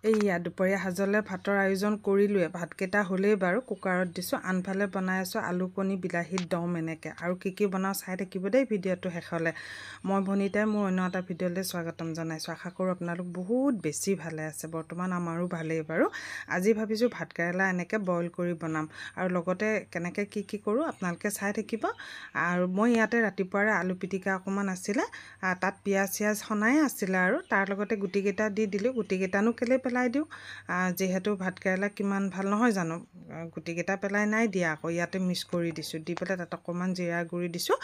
এইয়া দুপৰীয়া সাজলে ভাতৰ আয়োজন কৰিলোৱে ভাতকেইটা হ'লেই বাৰু কুকাৰত দিছোঁ আনফালে বনাই আছোঁ আলু কণী বিলাহীত দম এনেকৈ আৰু কি বনাওঁ চাই থাকিব দেই ভিডিঅ'টো শেষলৈ মই ভনিতাই মোৰ অন্য এটা ভিডিঅ'লৈ স্বাগতম জনাইছোঁ আশা কৰোঁ আপোনালোক বহুত বেছি ভালে আছে বৰ্তমান আমাৰো ভালেই বাৰু আজি ভাবিছোঁ ভাতকেৰেলা এনেকৈ বইল কৰি বনাম আৰু লগতে কেনেকৈ কি কৰোঁ আপোনালোকে চাই থাকিব আৰু মই ইয়াতে ৰাতিপুৱাৰে আলু পিটিকা অকণমান আছিলে তাত পিঁয়াজ চিয়াজ সনাই আছিলে আৰু তাৰ লগতে গুটিকেইটা দি দিলোঁ গুটিকেইটানো কেলৈ পেলাই দিওঁ যেহেতু ভাতকেৰেলা কিমান ভাল নহয় জানো গুটিকেইটা পেলাই নাই দিয়া আকৌ ইয়াতে মিক্স কৰি দিছোঁ দি পেলাই তাত অকণমান জিৰা গুড়ি দিছোঁ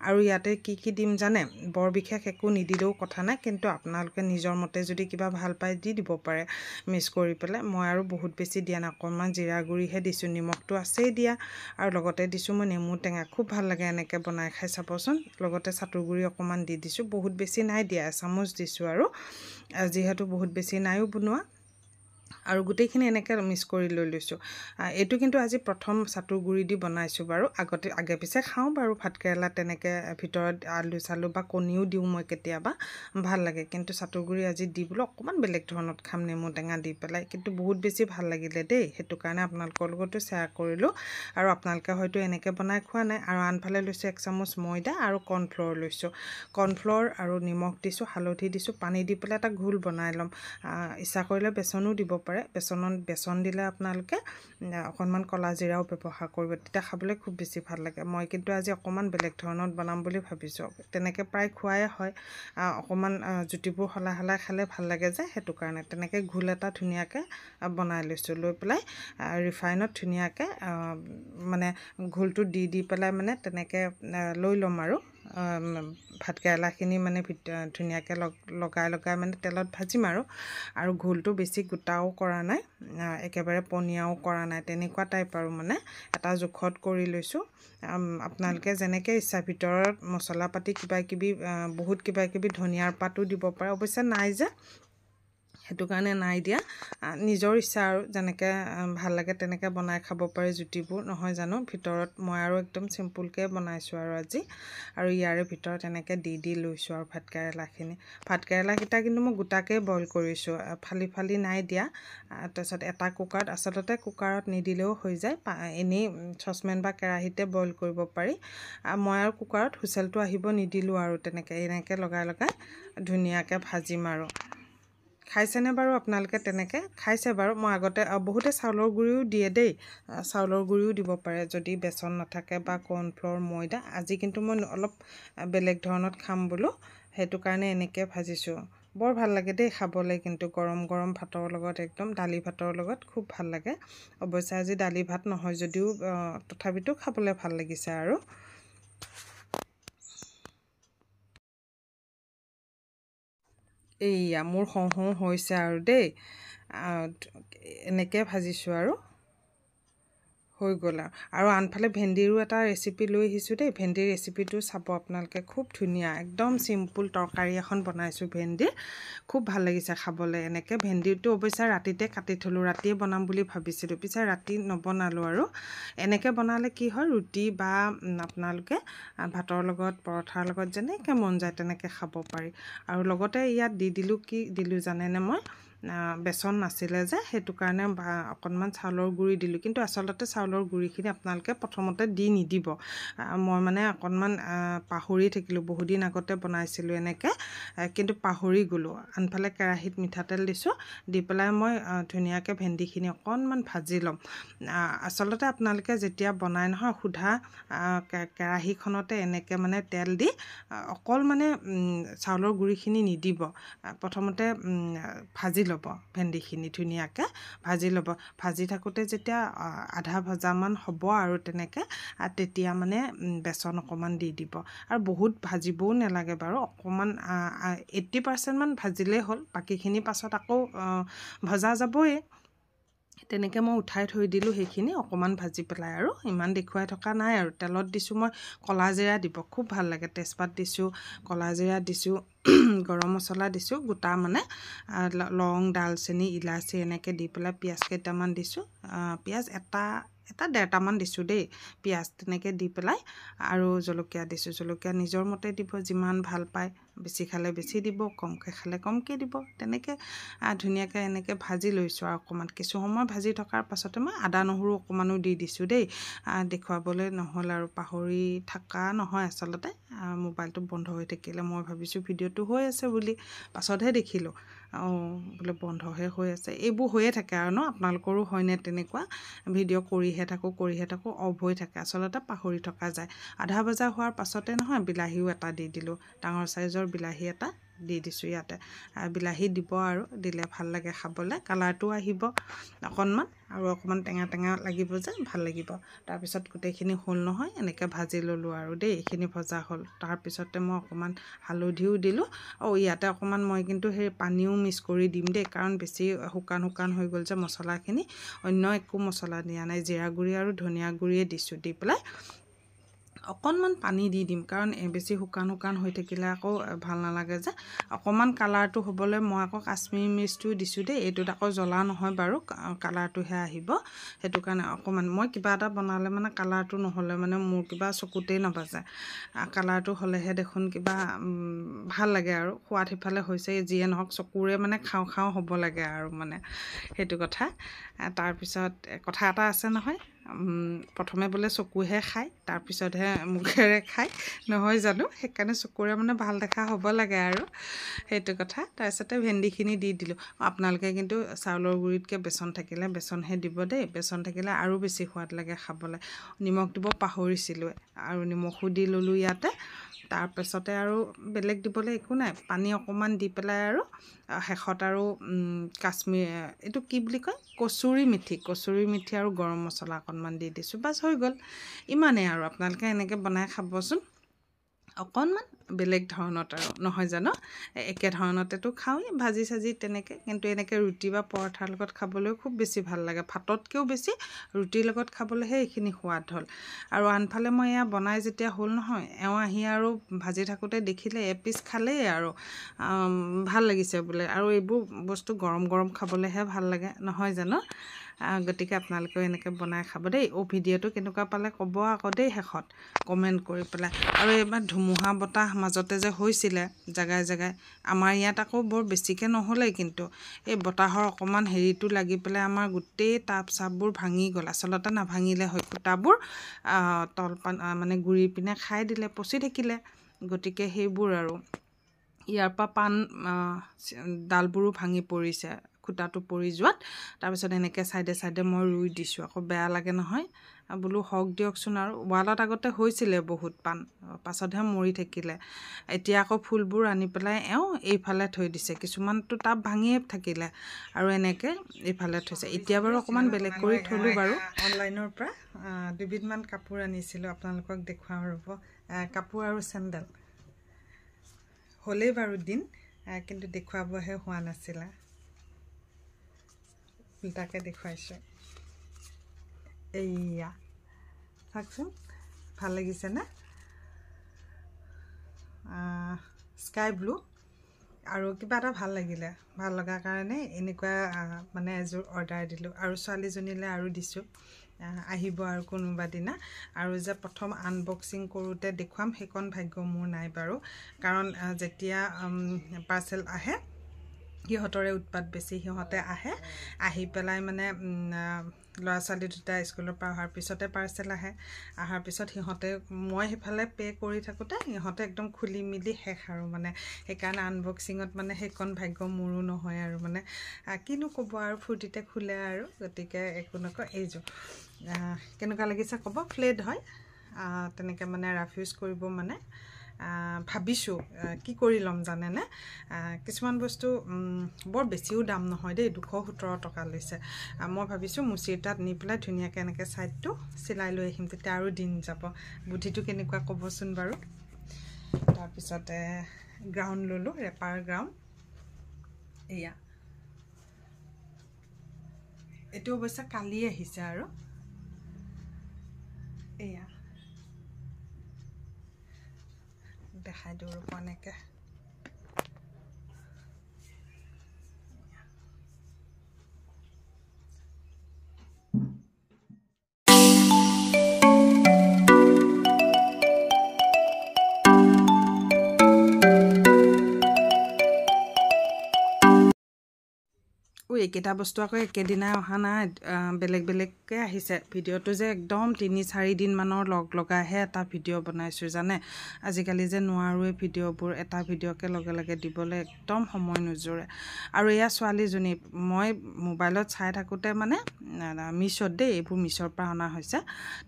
আৰু ইয়াতে কি দিম জানে বৰ বিশেষ একো নিদিলেও কথা নাই কিন্তু আপোনালোকে নিজৰ মতে যদি কিবা ভাল পায় দি দিব পাৰে মিক্স কৰি পেলাই মই আৰু বহুত বেছি দিয়া নাই অকণমান জিৰা গুড়িহে দিছোঁ নিমখটো আছেই দিয়া আৰু লগতে দিছোঁ মই নেমু টেঙা খুব ভাল লাগে এনেকৈ বনাই খাই চাবচোন লগতে চাটৰ গুড়ি অকণমান দি দিছোঁ বহুত বেছি নাই দিয়া এচামুচ দিছোঁ আৰু যিহেতু বহুত বেছি নাইও বনোৱা আৰু গোটেইখিনি এনেকৈ মিক্স কৰি লৈ লৈছোঁ এইটো কিন্তু আজি প্ৰথম চাটৰ গুড়ি দি বনাইছোঁ বাৰু আগে পিছে খাওঁ বাৰু ভাতকেৰেলা তেনেকৈ ভিতৰত আলু চালু বা কণীও দিওঁ মই কেতিয়াবা ভাল লাগে কিন্তু চাটৰ গুড়ি আজি দি বোলো অকণমান বেলেগ ধৰণত খাম নেমু টেঙা দি পেলাই কিন্তু বহুত বেছি ভাল লাগিলে দেই সেইটো কাৰণে আপোনালোকৰ লগতো শ্বেয়াৰ কৰিলোঁ আৰু আপোনালোকে হয়তো এনেকৈ বনাই খোৱা নাই আৰু আনফালে লৈছোঁ 1 চামুচ ময়দা আৰু কৰ্ণফ্ল'ৰ লৈছোঁ কৰ্ণফ্ল'ৰ আৰু নিমখ দিছোঁ হালধি দিছোঁ পানী দি পেলাই এটা ঘোল বনাই ল'ম ইচ্ছা কৰিলে বেচনো দিব পাৰে বেচন দিলে আপোনালোকে অকণমান কলা জিৰাও ব্যৱহাৰ কৰিব তেতিয়া খাবলৈ খুব বেছি ভাল লাগে মই কিন্তু আজি অকণমান বেলেগ ধৰণত বনাম বুলি ভাবিছোঁ তেনেকৈ প্ৰায় খোৱাই হয় অকণমান জুতিবোৰ সলাই খালে ভাল লাগে যে সেইটো কাৰণে তেনেকৈ ঘোল এটা ধুনীয়াকৈ বনাই লৈছোঁ লৈ পেলাই ৰিফাইনত ধুনীয়াকৈ মানে ঘোলটো দি পেলাই মানে তেনেকৈ লৈ ল'ম আৰু ভাতকেৰেলাখিনি মানে ধুনীয়াকৈ লগাই মানে তেলত ভাজিম আৰু ঘোলটো বেছি গোটাও কৰা নাই একেবাৰে পনীয়াও কৰা নাই তেনেকুৱা টাইপ আৰু মানে এটা জোখত কৰি লৈছোঁ আপোনালোকে যেনেকৈ ইচ্ছা ভিতৰত মছলা পাতি বহুত কিবা কিবি ধনিয়াৰ পাতো দিব পাৰে অৱশ্যে নাই যে সেইটো কাৰণে নাই দিয়া নিজৰ ইচ্ছা আৰু যেনেকৈ ভাল লাগে তেনেকৈ বনাই খাব পাৰে জুতিবোৰ নহয় জানো ভিতৰত মই আৰু একদম চিম্পুলকৈ বনাইছোঁ আৰু আজি আৰু ইয়াৰে ভিতৰত এনেকৈ দি লৈছোঁ আৰু ভাতকেৰেলাকেইটা কিন্তু মই গোটাকৈ বইল কৰিছোঁ ফালি নাই দিয়া তাৰপিছত এটা কুকাৰত আচলতে কুকাৰত নিদিলেও হৈ যায় এনেই চচপেন বা কেৰাহীতে বইল কৰিব পাৰি মই আৰু কুকাৰত হুইচেলটো আহিব নিদিলোঁ আৰু এনেকৈ লগাই ধুনীয়াকৈ ভাজিম আৰু খাইছেনে বাৰু আপোনালোকে তেনেকৈ খাইছে বাৰু মই আগতে বহুতে চাউলৰ গুড়িও দিয়ে দেই চাউলৰ গুড়িও দিব পাৰে যদি বেচন নাথাকে বা কৰ্ণফ্ল'ৰ ময়দা আজি কিন্তু মই অলপ বেলেগ ধৰণত খাম বোলো সেইটো কাৰণে এনেকৈ ভাজিছোঁ বৰ ভাল লাগে দেই খাবলৈ কিন্তু গৰম ভাতৰ লগত একদম দালি ভাতৰ লগত খুব ভাল লাগে অৱশ্যে আজি দালি ভাত নহয় যদিও তথাপিতো খাবলৈ ভাল লাগিছে আৰু এইয়া মোৰ হওঁ হৈছে আৰু দেই এনেকৈ ভাজিছোঁ আৰু হৈ গ'ল আৰু আনফালে ভেন্দিৰো এটা ৰেচিপি লৈ আহিছোঁ দেই ভেন্দিৰ ৰেচিপিটো চাব আপোনালোকে খুব ধুনীয়া একদম চিম্পুল তৰকাৰী এখন বনাইছোঁ ভেন্দিৰ খুব ভাল লাগিছে খাবলৈ এনেকৈ ভেন্দিটো অৱশ্যে ৰাতিতে কাটি থলোঁ ৰাতিয়ে বনাম বুলি ভাবিছিলোঁ পিছে ৰাতি নবনালোঁ আৰু এনেকৈ বনালে কি হয় ৰুটি বা আপোনালোকে ভাতৰ লগত পৰঠাৰ লগত যেনেকৈ মন যায় তেনেকৈ খাব পাৰি আৰু লগতে ইয়াত দিলোঁ জানেনে মই বেচন নাছিলে যে সেইটো কাৰণে অকণমান চাউলৰ গুড়ি দিলোঁ কিন্তু আচলতে চাউলৰ গুড়িখিনি আপোনালোকে প্ৰথমতে দি নিদিব মই মানে অকণমান পাহৰি থাকিলোঁ বহুদিন আগতে বনাইছিলোঁ এনেকৈ কিন্তু পাহৰি গ'লোঁ আনফালে কেৰাহীত মিঠাতেল দিছোঁ দি পেলাই মই ধুনীয়াকৈ ভেন্দিখিনি অকণমান ভাজি ল'ম আচলতে আপোনালোকে যেতিয়া বনাই নহয় সুধা কেৰাহীখনতে এনেকৈ মানে তেল দি অকল মানে চাউলৰ গুড়িখিনি নিদিব প্ৰথমতে ভাজি ল'ব ভেন্দিখিনি ধুনীয়াকৈ ভাজি ল'ব ভাজি থাকোঁতে যেতিয়া আধা ভজামান হ'ব আৰু তেনেকৈ তেতিয়া মানে বেচন অকণমান দি দিব আৰু বহুত ভাজিবও নালাগে বাৰু অকণমান 80% মান ভাজিলেই হ'ল বাকীখিনি পাছত আকৌ ভজা যাবই তেনেকৈ মই উঠাই থৈ দিলোঁ সেইখিনি অকণমান ভাজি পেলাই আৰু ইমান দেখুৱাই থকা নাই আৰু তেলত দিছোঁ মই কলা জিৰা দিব খুব ভাল লাগে তেজপাত দিছোঁ কলা জিৰা দিছোঁ গৰম মছলা দিছোঁ গোটা মানে লং দালচেনি ইলাচি এনেকৈ দি পেলাই পিঁয়াজ কেইটামান দিছোঁ পিঁয়াজ এটা 1.5মান দিছোঁ দেই পিঁয়াজ তেনেকৈ দি পেলাই আৰু জলকীয়া দিছোঁ জলকীয়া নিজৰ মতে দিব যিমান ভাল পায় বেছি খালে বেছি দিব কমকৈ খালে কমকৈ দিব তেনেকৈ ধুনীয়াকৈ এনেকৈ ভাজি লৈছোঁ আৰু অকণমান কিছু সময় ভাজি থকাৰ পাছতে মই আদা নহৰু অকণমানো দি দিছোঁ দেই দেখুৱাবলৈ নহ'ল আৰু পাহৰি থকা নহয় আচলতে মোবাইলটো বন্ধ হৈ থাকিলে মই ভাবিছোঁ ভিডিঅ'টো হৈ আছে বুলি পাছতহে দেখিলোঁ বোলে বন্ধহে হৈ আছে এইবোৰ হৈয়ে থাকে আৰু আপোনালোকৰো হয়নে তেনেকুৱা ভিডিঅ' কৰিহে থাকোঁ অফ হৈ থাকে আচলতে পাহৰি থকা যায় আধা ভজা হোৱাৰ পাছতে নহয় বিলাহীও এটা দি দিলোঁ ডাঙৰ চাইজৰ বিলাহী এটা দি দিছোঁ ইয়াতে বিলাহী দিব আৰু দিলে ভাল লাগে খাবলৈ কালাৰটো আহিব অকণমান আৰু অকণমান টেঙা লাগিব যে ভাল লাগিব তাৰপিছত গোটেইখিনি হ'ল নহয় এনেকৈ ভাজি ল'লোঁ আৰু দেই এইখিনি ভজা হ'ল তাৰপিছতে মই অকণমান হালধিও দিলোঁ ইয়াতে অকণমান মই কিন্তু সেই পানীও মিক্স কৰি দিম দেই কাৰণ বেছি শুকান হৈ গ'ল যে মছলাখিনি অন্য একো মছলা দিয়া নাই জিৰা গুড়ি আৰু ধনিয়া গুড়িয়ে দিছোঁ দি পেলাই অকণমান পানী দি দিম কাৰণ বেছি শুকান হৈ থাকিলে আকৌ ভাল নালাগে যে অকণমান কালাৰটো হ'বলৈ মই আকৌ কাশ্মীৰী মিৰ্চটো দিছোঁ দেই এইটোত আকৌ জ্বলা নহয় বাৰু কালাৰটোহে আহিব সেইটো কাৰণে অকণমান মই কিবা এটা বনালে মানে কালাৰটো নহ'লে মানে মোৰ কিবা চকুতেই নাবাজে কালাৰটো হ'লেহে দেখোন কিবা ভাল লাগে আৰু সোৱাদ সিফালে হৈছে যিয়ে নহওক চকুৰে মানে খাওঁ হ'ব লাগে আৰু মানে সেইটো কথা তাৰপিছত কথা এটা আছে নহয় প্ৰথমে বোলে চকুহে খায় তাৰপিছতহে মুখেৰে খায় নহয় জানো সেইকাৰণে চকুৰে মানে ভাল দেখা হ'ব লাগে আৰু সেইটো কথা তাৰপিছতে ভেন্দিখিনি দি দিলোঁ আপোনালোকে কিন্তু চাউলৰ গুড়িতকৈ বেচন থাকিলে বেচনহে দিব দেই বেচন থাকিলে আৰু বেছি সোৱাদ লাগে খাবলৈ নিমখ দিব পাহৰিছিলোঁ আৰু নিমখো দি ল'লোঁ ইয়াতে তাৰপিছতে আৰু বেলেগ দিবলৈ একো নাই পানী অকণমান দি পেলাই আৰু শেষত আৰু কাশ্মীৰ এইটো কি বুলি কয় কচুৰি মেথি আৰু গৰম মছলা অকণমান দি দিছোঁ বাছ হৈ গ'ল ইমানেই আৰু আপোনালোকে এনেকৈ বনাই খাবচোন অকণমান বেলেগ ধৰণত আৰু নহয় জানো একে ধৰণতেতো খাওঁৱেই ভাজি চাজি তেনেকৈ কিন্তু এনেকৈ ৰুটি বা পৰঠাৰ লগত খাবলৈও খুব বেছি ভাল লাগে ভাততকৈও বেছি ৰুটিৰ লগত খাবলৈহে এইখিনি সোৱাদ হ'ল আৰু আনফালে মই এয়া বনাই যেতিয়া হ'ল নহয় আহি আৰু ভাজি থাকোঁতে দেখিলে এপিচ খালেই আৰু ভাল লাগিছে বোলে আৰু এইবোৰ বস্তু গৰম খাবলৈহে ভাল লাগে নহয় জানো গতিকে আপোনালোকেও এনেকৈ বনাই খাব দেই ভিডিঅ'টো কেনেকুৱা পালে ক'ব আকৌ দেই শেষত কমেণ্ট কৰি পেলাই আৰু এইবাৰ ধুমুহা বতাহ মাজতে যে হৈছিলে জেগাই আমাৰ ইয়াত আকৌ বৰ বেছিকৈ নহ'লেই কিন্তু এই বতাহৰ অকণমান হেৰিটো লাগি পেলাই আমাৰ গোটেই টাব চাববোৰ ভাঙি গ'ল আচলতে নাভাঙিলে হয় ফুটাবোৰ মানে গুৰি পিনে খাই দিলে পচি থাকিলে গতিকে সেইবোৰ আৰু ইয়াৰ পৰা পাণ ডালবোৰো ভাঙি পৰিছে খুটাটো পৰি যোৱাত তাৰপিছত এনেকৈ চাইডে মই ৰুই দিছোঁ আকৌ বেয়া লাগে নহয় বোলো হওক দিয়কচোন আৰু ৱালত আগতে হৈছিলে বহুত পাণ পাছতহে মৰি থাকিলে এতিয়া আকৌ ফুলবোৰ আনি পেলাই এইফালে থৈ দিছে কিছুমানতো টাব ভাঙিয়ে থাকিলে আৰু এনেকৈ এইফালে থৈছে এতিয়া বাৰু অকণমান বেলেগ কৰি থলোঁ বাৰু অনলাইনৰ পৰা দুবিধমান কাপোৰ আনিছিলোঁ আপোনালোকক দেখুৱাওঁ ৰ'ব কাপোৰ আৰু চেণ্ডেল হ'লেই বাৰু দিন কিন্তু দেখুৱাবহে হোৱা নাছিলে উল্টাকৈ দেখুৱাইছোঁ এইয়া চাওকচোন ভাল লাগিছেনে স্কাই ব্লু আৰু কিবা এটা ভাল লাগিলে ভাল লগাৰ কাৰণে এনেকুৱা মানে এযোৰ অৰ্ডাৰ দিলোঁ আৰু ছোৱালীজনীলৈ আৰু দিছোঁ আহিব আৰু কোনোবা দিনা আৰু যে প্ৰথম আনবক্সিং কৰোঁতে দেখুৱাম সেইকণ ভাগ্য মোৰ নাই বাৰু কাৰণ যেতিয়া পাৰ্চেল আহে সিহঁতৰে উৎপাত বেছি সিহঁতে আহি পেলাই মানে ল'ৰা ছোৱালী দুটা স্কুলৰ পৰা অহাৰ পিছতে পাৰ্চেল অহাৰ পিছত সিহঁতে মই সেইফালে পে' কৰি থাকোঁতে সিহঁতে একদম খুলি মেলি শেষ আৰু মানে সেইকাৰণে আনবক্সিঙত মানে সেইকণ ভাগ্য মোৰো নহয় আৰু মানে কিনো ক'ব আৰু ফূৰ্তিতে খোলে আৰু গতিকে একো নকয় এইযোৰ কেনেকুৱা লাগিছে ক'ব ফ্লেড হয় তেনেকৈ মানে ৰাফ ইউজ কৰিব মানে ভাবিছোঁ কি কৰি ল'ম জানেনে কিছুমান বস্তু বৰ বেছিও দাম নহয় দেই 217 টকা লৈছে মই ভাবিছোঁ মুচিৰ তাত নি পেলাই ধুনীয়াকৈ এনেকৈ ছাইডটো চিলাই লৈ আহিম তেতিয়া আৰু দিন যাব বুদ্ধিটো কেনেকুৱা ক'বচোন বাৰু তাৰপিছতে গ্ৰাউণ্ড ল'লোঁ ৰেপাৰ গ্ৰাউণ্ড এয়া এইটো অৱশ্যে কালি আহিছে আৰু এয়া দেখাই দিওঁ ৰ'ব এনেকৈ এইকেইটা বস্তু আকৌ একেদিনাই অহা নাই, বেলেগ বেলেগকৈ আহিছে। ভিডিঅ'টো যে একদম 3-4 দিনমানৰ লগাইহে এটা ভিডিঅ' বনাইছোঁ জানে। আজিকালি যে নোৱাৰোৱে ভিডিঅ'বোৰ, এটা ভিডিঅ'কে লগে লগে দিবলৈ একদম সময় নোজোৰে। আৰু এয়া ছোৱালীজনী মই মোবাইলত চাই থাকোঁতে মানে মিছ'ত দেই, এইবোৰ মিছ'ৰ পৰা অনা হৈছে।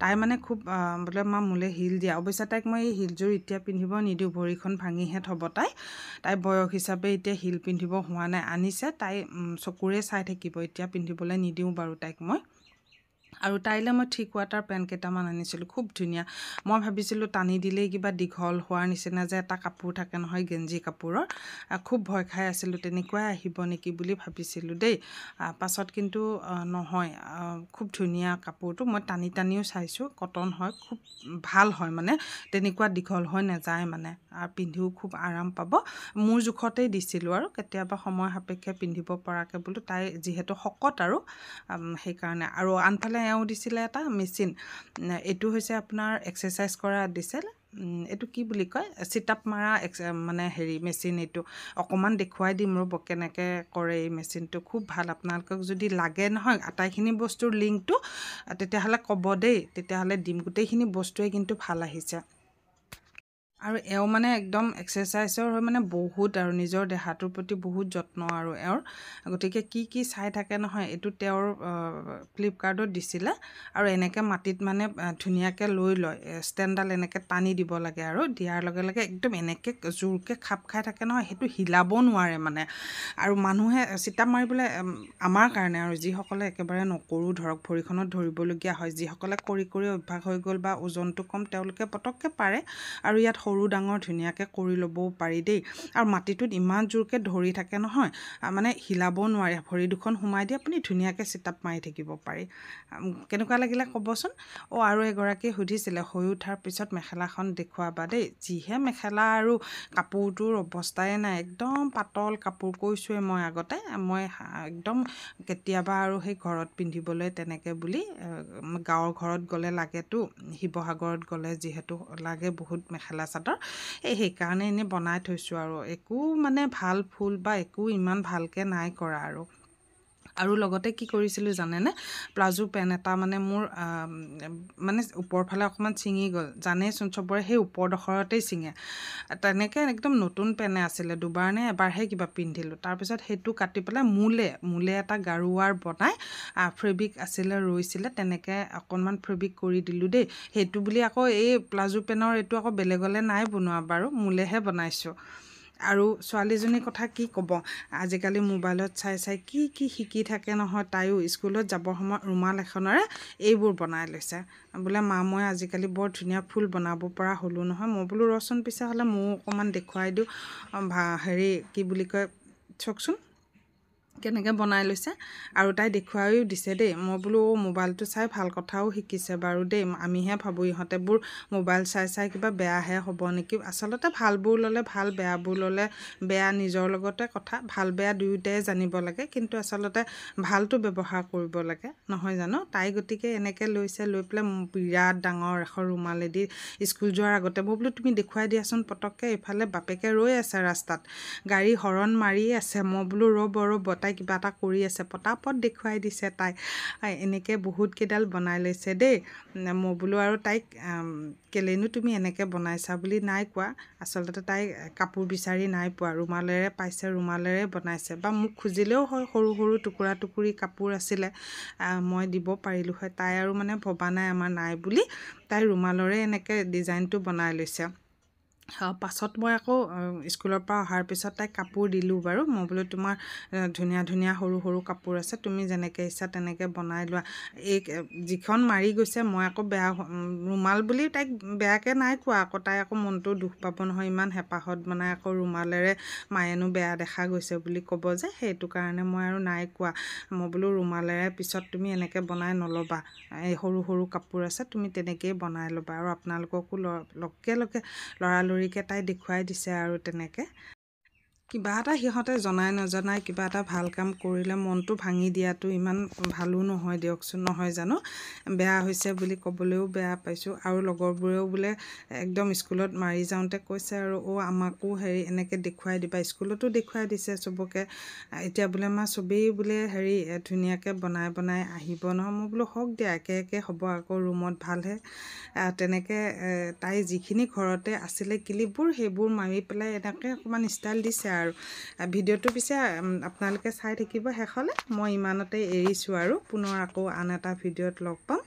তাই মানে খুব বোলে মা মোলৈ হিল দিয়া। অৱশ্যে তাইক মই এই হিলযোৰ এতিয়া পিন্ধিব নিদিওঁ, ভৰিখন ভাঙিহে থ'ব তাই বয়স হিচাপে এতিয়া হিল পিন্ধিব হোৱা নাই। আনিছে তাই চকুৰে চাই থাকিব, এতিয়া পিন্ধিবলৈ নিদিওঁ বাৰু তাইক মই। আৰু তাইলৈ মই থ্ৰী কোৱাৰ্টাৰ পেণ্ট কেইটামান আনিছিলোঁ, খুব ধুনীয়া। মই ভাবিছিলোঁ টানি দিলেই কিবা দীঘল হোৱাৰ নিচিনা যে এটা কাপোৰ থাকে নহয় গেঞ্জি কাপোৰৰ, খুব ভয় খাই আছিলোঁ তেনেকুৱাই আহিব নেকি বুলি ভাবিছিলোঁ দেই। পাছত কিন্তু নহয়, খুব ধুনীয়া কাপোৰটো। মই টানি টানিও চাইছোঁ, কটন হয়, খুব ভাল হয় মানে, তেনেকুৱা দীঘল হৈ নাযায় মানে, আৰু পিন্ধিও খুব আৰাম পাব। মোৰ জোখতেই দিছিলোঁ আৰু কেতিয়াবা সময় সাপেক্ষে পিন্ধিব পৰাকৈ বোলো, তাই যিহেতু শকত আৰু সেইকাৰণে। আৰু আনফালে এওঁ দিছিলে এটা মেচিন, এইটো হৈছে আপোনাৰ এক্সাৰচাইজ কৰা দিছিল। এইটো কি বুলি কয়, চিট আপ মাৰা মানে হেৰি মেচিন। এইটো অকণমান দেখুৱাই দিম ৰ'ব কেনেকৈ কৰে এই মেচিনটো, খুব ভাল। আপোনালোকক যদি লাগে নহয় আটাইখিনি বস্তুৰ লিংকটো তেতিয়াহ'লে ক'ব দেই, তেতিয়াহ'লে দিম। গোটেইখিনি বস্তুৱে কিন্তু ভাল আহিছে। আৰু এওঁ মানে একদম এক্সাৰচাইজৰ হৈ মানে বহুত আৰু নিজৰ দেহাটোৰ প্ৰতি বহুত যত্ন আৰু এওঁৰ। গতিকে কি কি চাই থাকে নহয়, এইটো তেওঁৰ ফ্লিপকাৰ্টত দিছিলে। আৰু এনেকৈ মাটিত মানে ধুনীয়াকৈ লৈ লয়, ষ্টেণ্ডডাল এনেকৈ টানি দিব লাগে, আৰু দিয়াৰ লগে লগে একদম এনেকৈ জোৰকৈ খাপ খাই থাকে নহয়, সেইটো হিলাব নোৱাৰে মানে। আৰু মানুহে চিটাপ মাৰিবলৈ আমাৰ কাৰণে আৰু যিসকলে একেবাৰে নকৰোঁ ধৰক, ভৰিখনত ধৰিবলগীয়া হয়, যিসকলে কৰি কৰি অভ্যাস হৈ গ'ল বা ওজনটো কম, তেওঁলোকে পটককৈ পাৰে। আৰু ইয়াত সৰু ডাঙৰ ধুনীয়াকৈ কৰি ল'বও পাৰি দেই। আৰু মাটিটোত ইমান জোৰকৈ ধৰি থাকে নহয়, মানে হিলাবও নোৱাৰে। ভৰি দুখন সোমাই দি আপুনি ধুনীয়াকৈ চিটাপ মাৰি থাকিব পাৰি। কেনেকুৱা লাগিলে ক'বচোন। আৰু এগৰাকীয়ে সুধিছিলে হৈ উঠাৰ পিছত মেখেলাখন দেখুৱাবা দেই। যিহে মেখেলা আৰু কাপোৰটোৰ অৱস্থাই নাই, একদম পাতল কাপোৰ। কৈছোঁৱে মই আগতে, মই একদম কেতিয়াবা আৰু সেই ঘৰত পিন্ধিবলৈ তেনেকৈ বুলি, গাঁৱৰ ঘৰত গ'লে লাগেতো, শিৱসাগৰত গ'লে যিহেতু লাগে বহুত মেখেলা চাদৰ, সেইকাৰণে এনেই বনাই থৈছোঁ আৰু। একো মানে ভাল ফুল বা একো ইমান ভালকৈ নাই কৰা আৰু। আৰু লগতে কি কৰিছিলোঁ জানেনে, প্লাজো পেণ্ট এটা মানে মোৰ মানে ওপৰৰ ফালে অকণমান ছিঙি গ'ল। জানেইচোন চবৰে সেই ওপৰডোখৰতেই ছিঙে। তেনেকৈ একদম নতুন পেণ্টে আছিলে, দুবাৰ নে এবাৰহে কিবা পিন্ধিলোঁ। তাৰপিছত সেইটো কাটি পেলাই মোলে এটা গাৰুৱাৰ বনাই, ফেব্ৰিক আছিলে ৰৈছিলে, তেনেকৈ অকণমান ফেব্ৰিক কৰি দিলোঁ দেই। সেইটো বুলি আকৌ এই প্লাজো পেণ্টৰ এইটো আকৌ বেলেগলৈ নাই বনোৱা বাৰু, মোলেহে বনাইছোঁ। আৰু ছোৱালীজনীৰ কথা কি ক'ব, আজিকালি মোবাইলত চাই চাই কি কি শিকি থাকে নহয়। তাইও স্কুলত যাবৰ সময়ত ৰুমাল এখনেৰে এইবোৰ বনাই লৈছে। বোলে মা মই আজিকালি বৰ ধুনীয়া ফুল বনাব পৰা হ'লোঁ নহয়। মই বোলো ৰচোন পিছে হ'লে ময়ো অকণমান দেখুৱাই দিওঁ। হেৰি কি বুলি কয়, চাওকচোন কেনেকৈ বনাই লৈছে। আৰু তাই দেখুৱাইও দিছে দেই। মই বোলো মোবাইলটো চাই ভাল কথাও শিকিছে বাৰু দেই। আমিহে ভাবোঁ ইহঁতেবোৰ মোবাইল চাই চাই কিবা বেয়াহে হ'ব নেকি। আচলতে ভালবোৰ ল'লে ভাল, বেয়াবোৰ ল'লে বেয়া, নিজৰ লগতে কথা। ভাল বেয়া দুয়োটাই জানিব লাগে, কিন্তু আচলতে ভালটো ব্যৱহাৰ কৰিব লাগে, নহয় জানো। তাই গতিকে এনেকৈ লৈছে, লৈ পেলাই বিৰাট ডাঙৰ এখন ৰুমালেদি স্কুল যোৱাৰ আগতে মই বোলো তুমি দেখুৱাই দিয়াচোন পটককৈ। এইফালে বাপেকে ৰৈ আছে ৰাস্তাত, গাড়ী হৰণ মাৰি আছে। মই বোলো ৰ'ব তাই কিবা এটা কৰি আছে, পটাপট দেখুৱাই দিছে তাই। এনেকৈ বহুত কেইডাল বনাই লৈছে দেই। মই বোলো আৰু তাইক কেলেনো তুমি এনেকৈ বনাইছা বুলি নাই কোৱা। আচলতে তাই কাপোৰ বিচাৰি নাই পোৱা, ৰুমালেৰে পাইছে, ৰুমালেৰে বনাইছে। বা মোক খুজিলেও হয়, সৰু সৰু টুকুৰা টুকুৰি কাপোৰ আছিলে, মই দিব পাৰিলোঁ হয়। তাই আৰু মানে ভবা নাই আমাৰ নাই বুলি, তাই ৰুমালৰে এনেকৈ ডিজাইনটো বনাই লৈছে। পাছত মই আকৌ স্কুলৰ পৰা অহাৰ পিছত তাইক কাপোৰ দিলোঁ বাৰু। মই বোলো তোমাৰ ধুনীয়া ধুনীয়া সৰু সৰু কাপোৰ আছে, তুমি যেনেকৈ ইচ্ছা তেনেকৈ বনাই লোৱা। এই যিখন মাৰি গৈছে, মই আকৌ বেয়া ৰুমাল বুলি তাইক বেয়াকৈ নাই কোৱা আকৌ। তাই আকৌ মনটো দুখ পাব নহয়, ইমান হেঁপাহত বনাই আকৌ ৰুমালেৰে মায়েনো বেয়া দেখা গৈছে বুলি ক'ব যে, সেইটো কাৰণে মই আৰু নাই কোৱা। মই বোলো ৰুমালেৰে পিছত তুমি এনেকৈ বনাই নল'বা, এই সৰু সৰু কাপোৰ আছে, তুমি তেনেকৈয়ে বনাই ল'বা। আৰু আপোনালোককো লগে লগে লৰালৰিকৈ তাই দেখুৱাই দিছে আৰু তেনেকৈ। কিবা এটা সিহঁতে জনাই নজনাই কিবা এটা ভাল কাম কৰিলে মনটো ভাঙি দিয়াটো ইমান ভালো নহয় দিয়কচোন, নহয় জানো? বেয়া হৈছে বুলি ক'বলৈও বেয়া পাইছোঁ। আৰু লগৰবোৰেও বোলে একদম স্কুলত মাৰি যাওঁতে কৈছে আৰু আমাকো এনেকৈ দেখুৱাই দিবা। স্কুলতো দেখুৱাই দিছে চবকে। এতিয়া বোলে চবেই বোলে ধুনীয়াকৈ বনাই বনাই আহিব নহয়। মই বোলো হওক দিয়া, একে একে হ'ব আকৌ ৰুমত ভালহে। তেনেকৈ তাই যিখিনি ঘৰতে আছিলে ক্লিপবোৰ সেইবোৰ মাৰি পেলাই এনেকৈ অকণমান ষ্টাইল দিছে আৰু। ভিডিঅ'টো পিছে আপোনালোকে চাই থাকিব শেষলৈ। মই ইমানতে এৰিছোঁ আৰু পুনৰ আকৌ আন এটা ভিডিঅ'ত লগ পাম।